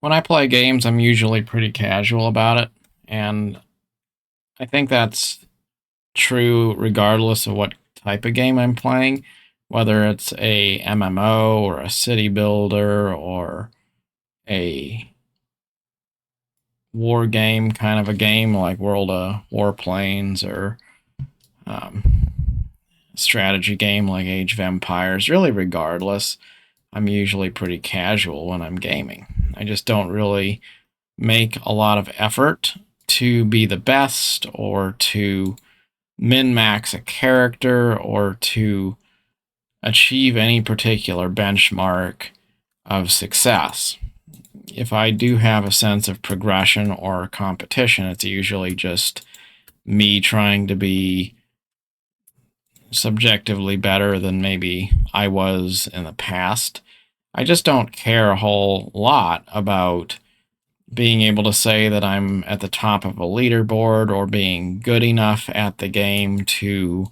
When I play games, I'm usually pretty casual about it, and I think that's true regardless of what type of game I'm playing, whether it's a MMO or a city builder or a war game kind of a game like World of Warplanes or um, strategy game like Age of Empires. Really, regardless, I'm usually pretty casual when I'm gaming. I just don't really make a lot of effort to be the best or to min max a character or to achieve any particular benchmark of success. If I do have a sense of progression or competition, it's usually just me trying to be subjectively better than maybe I was in the past. I just don't care a whole lot about being able to say that I'm at the top of a leaderboard or being good enough at the game to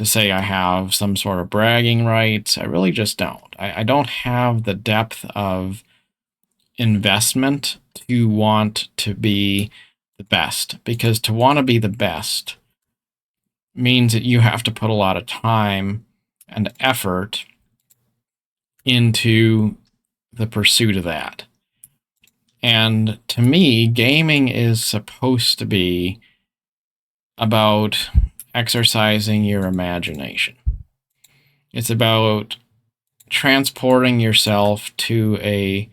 say I have some sort of bragging rights. I really just don't. I don't have the depth of investment to want to be the best, because to want to be the best means that you have to put a lot of time and effort into the pursuit of that. And to me, gaming is supposed to be about exercising your imagination. It's about transporting yourself to a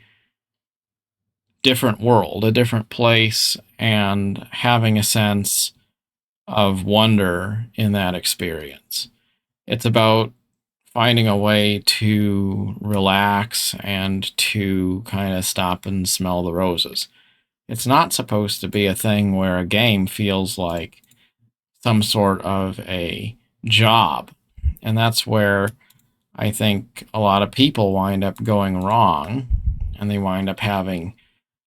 different world, a different place, and having a sense of wonder in that experience. It's about finding a way to relax and to kind of stop and smell the roses. It's not supposed to be a thing where a game feels like some sort of a job. And that's where I think a lot of people wind up going wrong, and they wind up having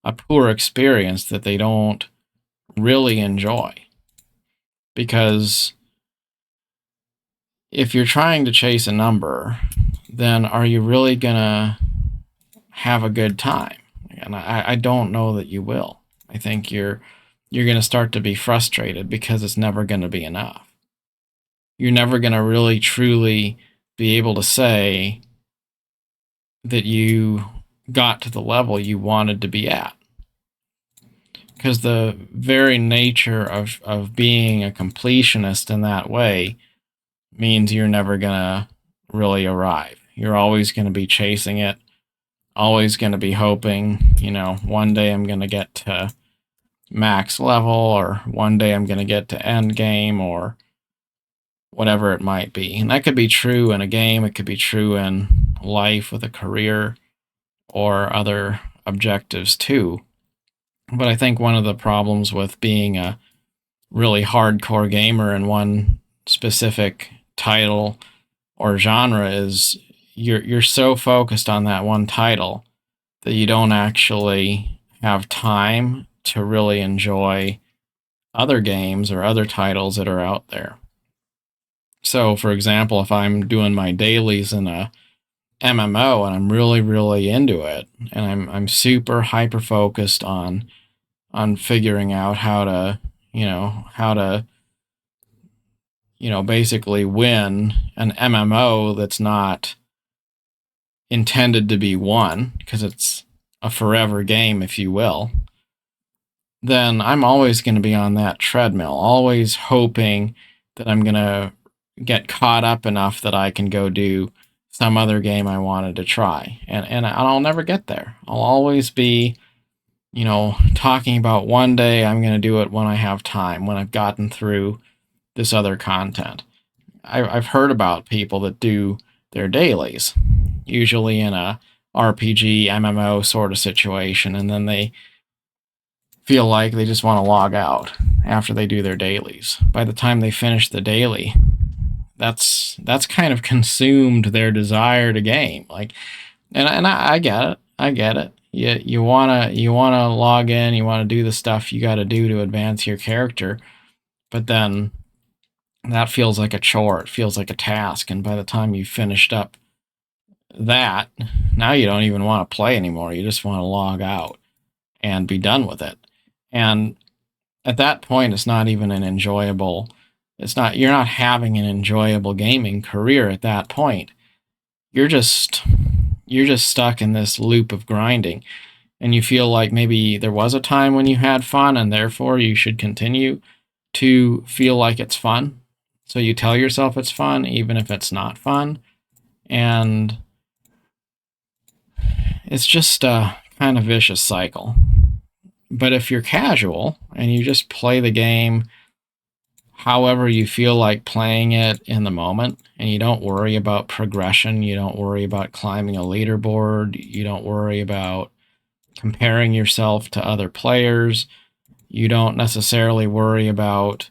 a poor experience that they don't really enjoy. Because if you're trying to chase a number, then are you really going to have a good time? And I don't know that you will. I think you're going to start to be frustrated because it's never going to be enough. You're never going to really truly be able to say that you got to the level you wanted to be at. Because the very nature of being a completionist in that way means you're never going to really arrive. You're always going to be chasing it, always going to be hoping, one day I'm going to get to max level, or one day I'm going to get to end game, or whatever it might be. And that could be true in a game, it could be true in life with a career or other objectives too. But I think one of the problems with being a really hardcore gamer in one specific title or genre is you're so focused on that one title that you don't actually have time to really enjoy other games or other titles that are out there. So, for example, if I'm doing my dailies in a MMO and I'm really, really into it, and I'm super hyper focused on figuring out how to basically win an MMO that's not intended to be won, because it's a forever game, if you will, then I'm always going to be on that treadmill, always hoping that I'm going to get caught up enough that I can go do some other game I wanted to try. And I'll never get there. I'll always be, talking about one day I'm going to do it when I have time, when I've gotten through this other content. I've heard about people that do their dailies, usually in a RPG, MMO sort of situation, and then they feel like they just want to log out after they do their dailies. By the time they finish the daily, that's kind of consumed their desire to game. Like, and I get it. I get it. You wanna log in. You want to do the stuff you got to do to advance your character, but then that feels like a chore. It feels like a task, and by the time you've finished up that, now you don't even want to play anymore. You just want to log out and be done with it. And at that point, it's not even an enjoyable, you're not having an enjoyable gaming career at that point. You're just stuck in this loop of grinding, and you feel like maybe there was a time when you had fun and therefore you should continue to feel like it's fun. So you tell yourself it's fun even if it's not fun. And it's just a kind of vicious cycle. But if you're casual and you just play the game however you feel like playing it in the moment, and you don't worry about progression, you don't worry about climbing a leaderboard, you don't worry about comparing yourself to other players, you don't necessarily worry about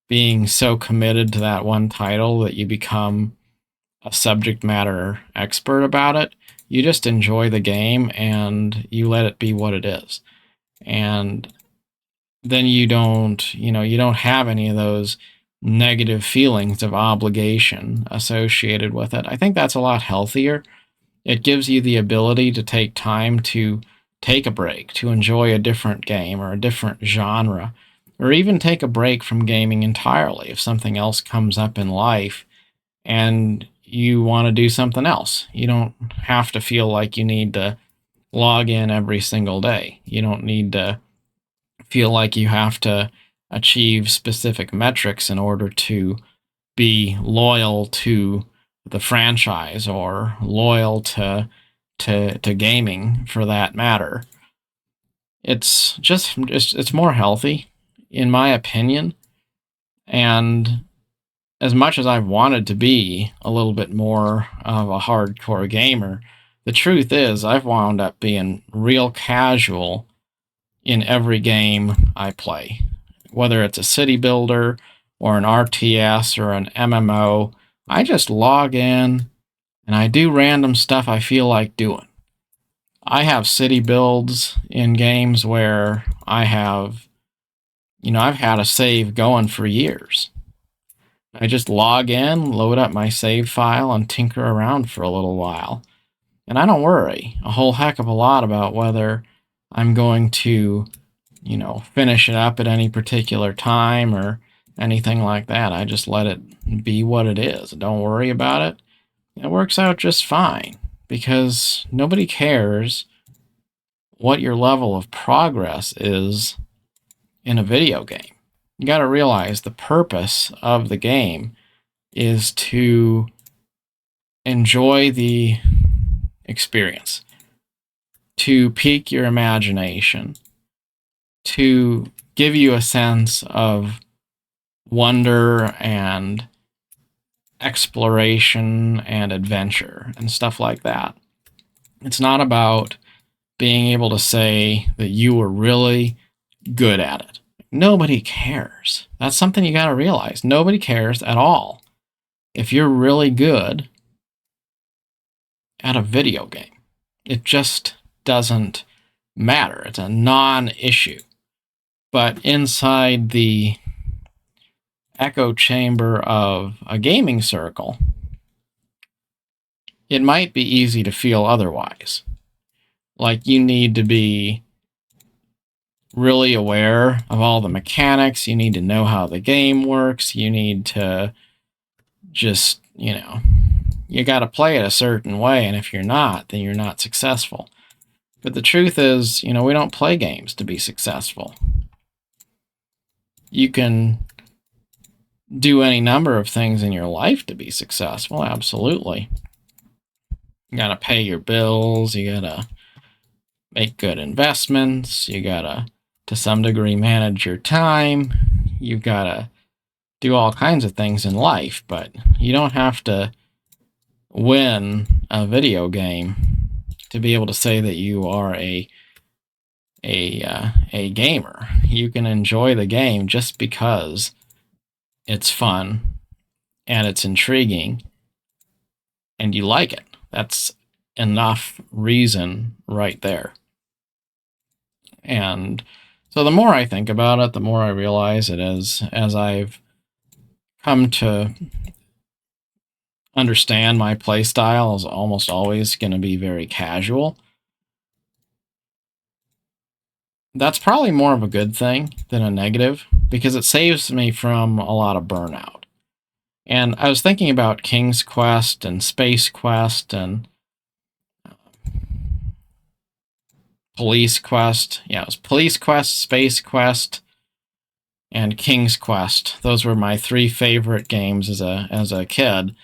being so committed to that one title that you become a subject matter expert about it. You just enjoy the game and you let it be what it is. And then you don't have any of those negative feelings of obligation associated with it. I think that's a lot healthier. It gives you the ability to take time to take a break, to enjoy a different game or a different genre, or even take a break from gaming entirely if something else comes up in life and you want to do something else. You don't have to feel like you need to log in every single day. You don't need to feel like you have to achieve specific metrics in order to be loyal to the franchise or loyal to gaming for that matter. It's just it's more healthy in my opinion. And as much as I've wanted to be a little bit more of a hardcore gamer, the truth is I've wound up being real casual in every game I play. Whether it's a city builder or an RTS or an MMO, I just log in and I do random stuff I feel like doing. I have city builds in games where I've had a save going for years. I just log in, load up my save file, and tinker around for a little while. And I don't worry a whole heck of a lot about whether I'm going to, finish it up at any particular time or anything like that. I just let it be what it is. Don't worry about it. It works out just fine because nobody cares what your level of progress is in a video game. You got to realize the purpose of the game is to enjoy the experience, to pique your imagination, to give you a sense of wonder and exploration and adventure and stuff like that. It's not about being able to say that you were really good at it. Nobody cares. That's something you got to realize. Nobody cares at all if you're really good at a video game. It just doesn't matter. It's a non-issue. But inside the echo chamber of a gaming circle, it might be easy to feel otherwise. Like you need to be really aware of all the mechanics. You need to know how the game works. You need to just, you got to play it a certain way. And if you're not, then you're not successful. But the truth is, we don't play games to be successful. You can do any number of things in your life to be successful, absolutely. You got to pay your bills. You got to make good investments. You got to some degree, manage your time. You got to do all kinds of things in life, but you don't have to win a video game to be able to say that you are a gamer. You can enjoy the game just because it's fun and it's intriguing and you like it. That's enough reason right there. And so the more I think about it, the more I realize it is, as I've come to understand my play style is almost always going to be very casual. That's probably more of a good thing than a negative because it saves me from a lot of burnout. And I was thinking about King's Quest and Space Quest and Police Quest. Yeah, it was Police Quest, Space Quest, and King's Quest. Those were my three favorite games as a kid,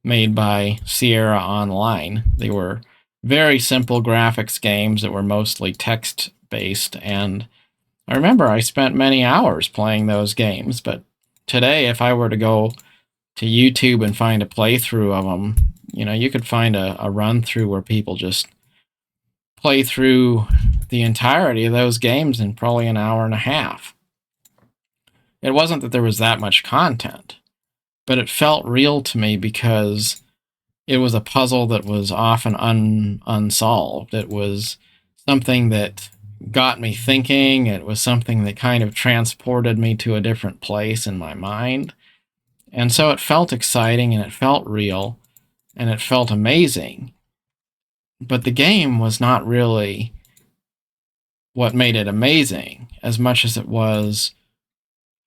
made by Sierra Online. They were very simple graphics games that were mostly text based, and I remember I spent many hours playing those games. But today, if I were to go to YouTube and find a playthrough of them, you could find a run through where people just play through the entirety of those games in probably an hour and a half. It wasn't that there was that much content, but it felt real to me because it was a puzzle that was often unsolved. It was something that got me thinking. It was something that kind of transported me to a different place in my mind. And so it felt exciting and it felt real and it felt amazing. But the game was not really what made it amazing as much as it was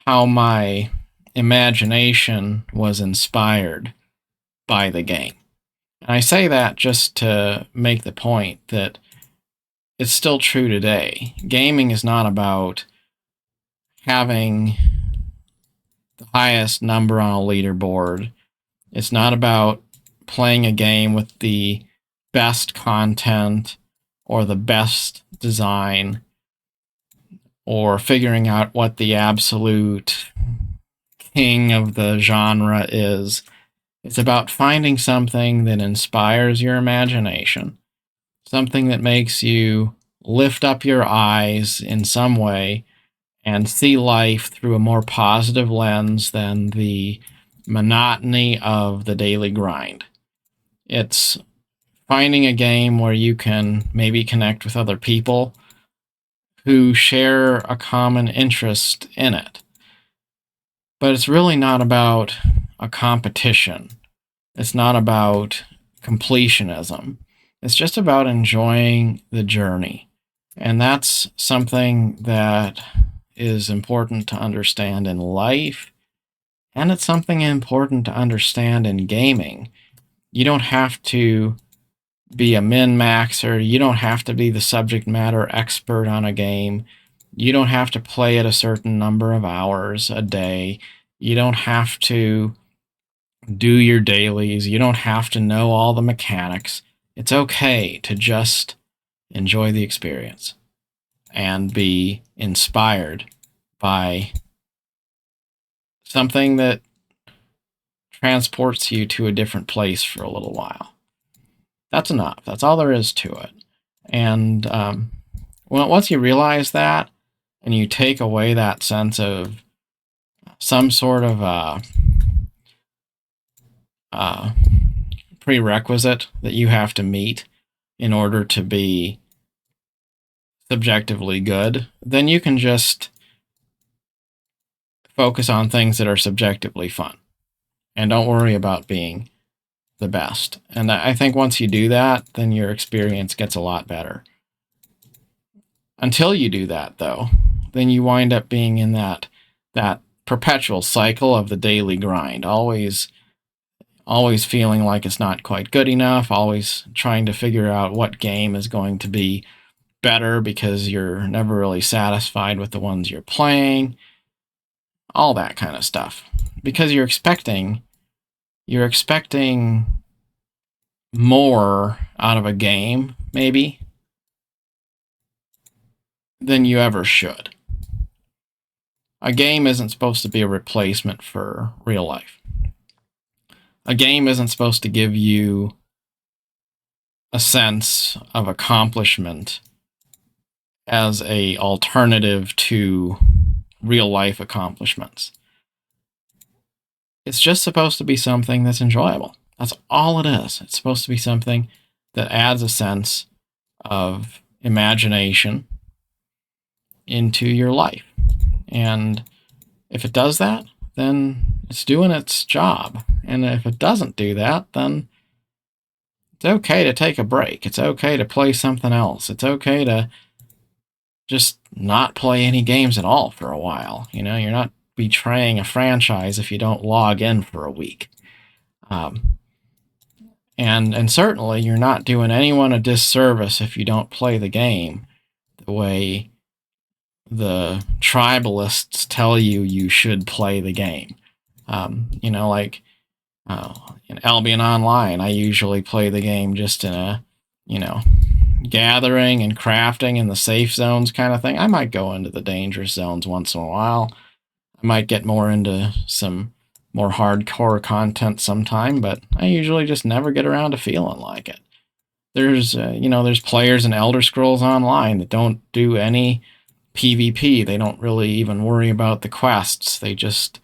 how my imagination was inspired by the game. And I say that just to make the point that it's still true today. Gaming is not about having the highest number on a leaderboard. It's not about playing a game with the best content or the best design or figuring out what the absolute king of the genre is. It's about finding something that inspires your imagination, something that makes you lift up your eyes in some way and see life through a more positive lens than the monotony of the daily grind. It's finding a game where you can maybe connect with other people who share a common interest in it. But it's really not about a competition. It's not about completionism. It's just about enjoying the journey. And that's something that is important to understand in life, and it's something important to understand in gaming. You don't have to be a min-maxer. You don't have to be the subject matter expert on a game. You don't have to play it a certain number of hours a day. You don't have to do your dailies. You don't have to know all the mechanics. It's okay to just enjoy the experience and be inspired by something that transports you to a different place for a little while. That's enough. That's all there is to it. And once you realize that and you take away that sense of some sort of prerequisite that you have to meet in order to be subjectively good, then you can just focus on things that are subjectively fun and don't worry about being the best. And I think once you do that, then your experience gets a lot better. Until you do that, though, then you wind up being in that perpetual cycle of the daily grind, always feeling like it's not quite good enough, always trying to figure out what game is going to be better because you're never really satisfied with the ones you're playing, all that kind of stuff. Because you're expecting more out of a game, maybe, than you ever should. A game isn't supposed to be a replacement for real life. A game isn't supposed to give you a sense of accomplishment as an alternative to real life accomplishments. It's just supposed to be something that's enjoyable. That's all it is. It's supposed to be something that adds a sense of imagination into your life. And if it does that, then it's doing its job. And if it doesn't do that, then it's okay to take a break. It's okay to play something else. It's okay to just not play any games at all for a while. You know, you're not betraying a franchise if you don't log in for a week. And certainly you're not doing anyone a disservice if you don't play the game the way the tribalists tell you you should play the game. You know, like in Albion Online, I usually play the game just in a, you know, gathering and crafting in the safe zones kind of thing. I might go into the dangerous zones once in a while. I might get more into some more hardcore content sometime, but I usually just never get around to feeling like it. There's, there's players in Elder Scrolls Online that don't do any PvP. They don't really even worry about the quests. They just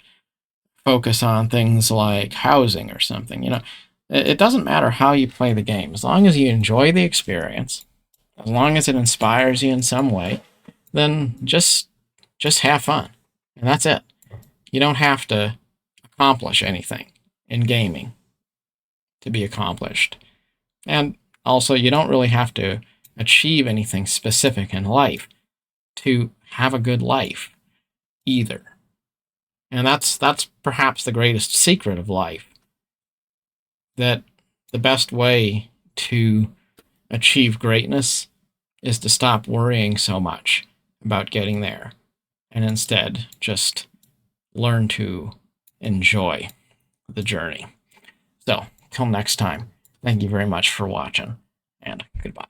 focus on things like housing or something. You know, it doesn't matter how you play the game. As long as you enjoy the experience, as long as it inspires you in some way, then just have fun. And that's it. You don't have to accomplish anything in gaming to be accomplished. And also, you don't really have to achieve anything specific in life to have a good life either. And that's perhaps the greatest secret of life, that the best way to achieve greatness is to stop worrying so much about getting there and instead just learn to enjoy the journey. So, till next time, thank you very much for watching, and goodbye.